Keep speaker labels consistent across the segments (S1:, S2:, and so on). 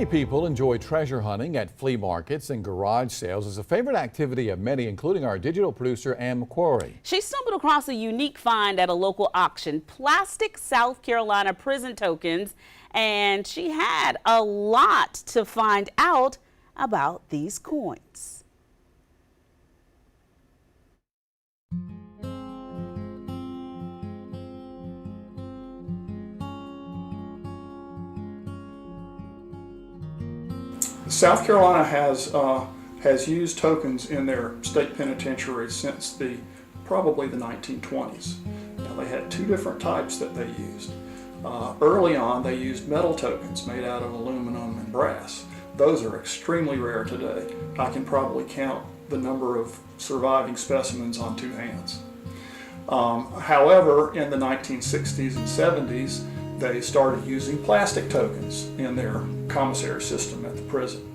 S1: Many people enjoy treasure hunting at flea markets and garage sales. It's a favorite activity of many, including our digital producer, Ann McQuarrie.
S2: She stumbled across a unique find at a local auction, plastic South Carolina prison tokens, and she had a lot to find out about these coins.
S3: South Carolina has used tokens in their state penitentiary since probably the 1920s. Now, they had two different types that they used. Early on, they used metal tokens made out of aluminum and brass. Those are extremely rare today. I can probably count the number of surviving specimens on two hands. However, in the 1960s and 70s, they started using plastic tokens in their commissary system at the prison.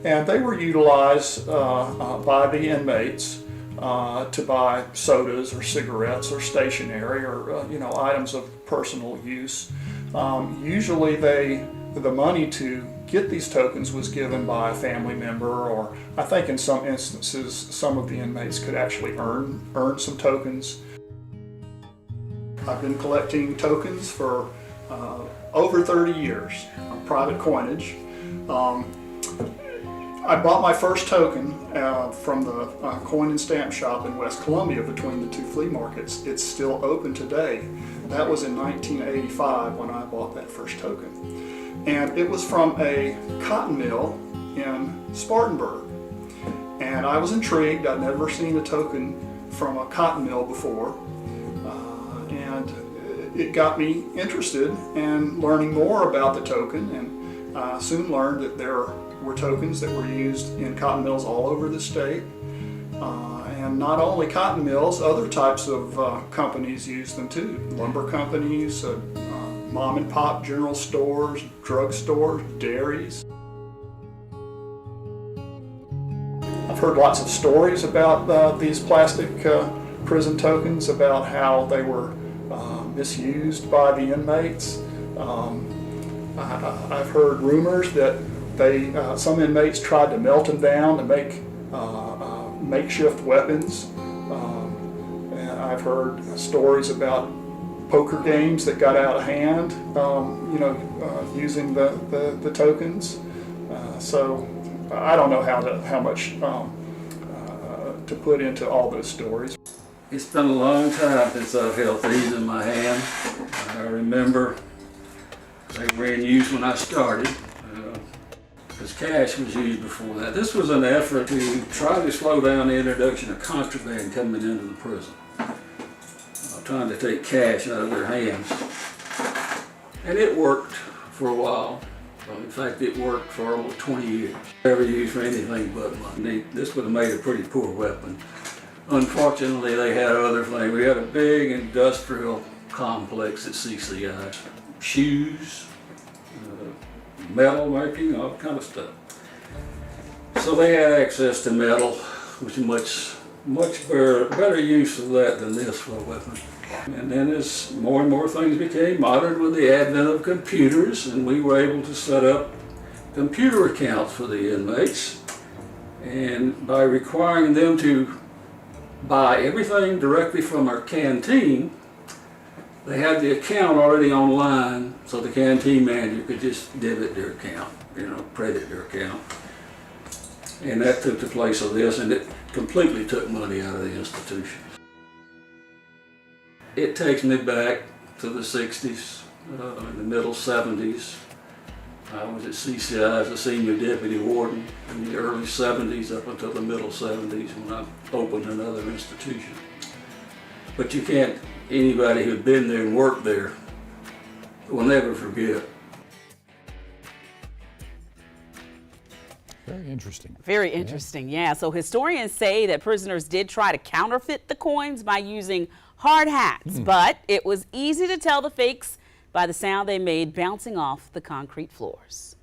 S3: And they were utilized by the inmates to buy sodas or cigarettes or stationery or items of personal use. Usually the money to get these tokens was given by a family member, or I think in some instances some of the inmates could actually earn some tokens. I've been collecting tokens for over 30 years on private coinage. I bought my first token from the coin and stamp shop in West Columbia between the two flea markets. It's still open today. That was in 1985 when I bought that first token. And it was from a cotton mill in Spartanburg. And I was intrigued. I'd never seen a token from a cotton mill before. And it got me interested in learning more about the token, and I soon learned that there were tokens that were used in cotton mills all over the state. And not only cotton mills, other types of companies use them too. Lumber companies, mom and pop general stores, drug stores, dairies. I've heard lots of stories about these plastic prison tokens, about how they were misused by the inmates. I've heard rumors that some inmates tried to melt them down to make makeshift weapons. And I've heard stories about poker games that got out of hand, using the tokens. So I don't know how much to put into all those stories.
S4: It's been a long time since I've held these in my hand. I remember they were in use when I started, because cash was used before that. This was an effort to try to slow down the introduction of contraband coming into the prison, trying to take cash out of their hands. And it worked for a while. In fact, it worked for almost 20 years. Never used for anything but money. This would have made a pretty poor weapon. Unfortunately, they had other things. We had a big industrial complex at CCI. Shoes, metal making, all kind of stuff. So they had access to metal, which is much better use of that than this for a weapon. And then as more and more things became modern with the advent of computers, and we were able to set up computer accounts for the inmates. And by requiring them to buy everything directly from our canteen, they had the account already online, so the canteen manager could just debit their account, credit their account. And that took the place of this, and it completely took money out of the institution. It takes me back to the 60s, in the middle 70s. I was at CCI as a senior deputy warden in the early 70s up until the middle 70s when I opened another institution. But you can't, anybody who'd been there and worked there will never forget.
S1: Very interesting.
S2: Very interesting, yeah. So historians say that prisoners did try to counterfeit the coins by using hard hats, but it was easy to tell the fakes by the sound they made bouncing off the concrete floors.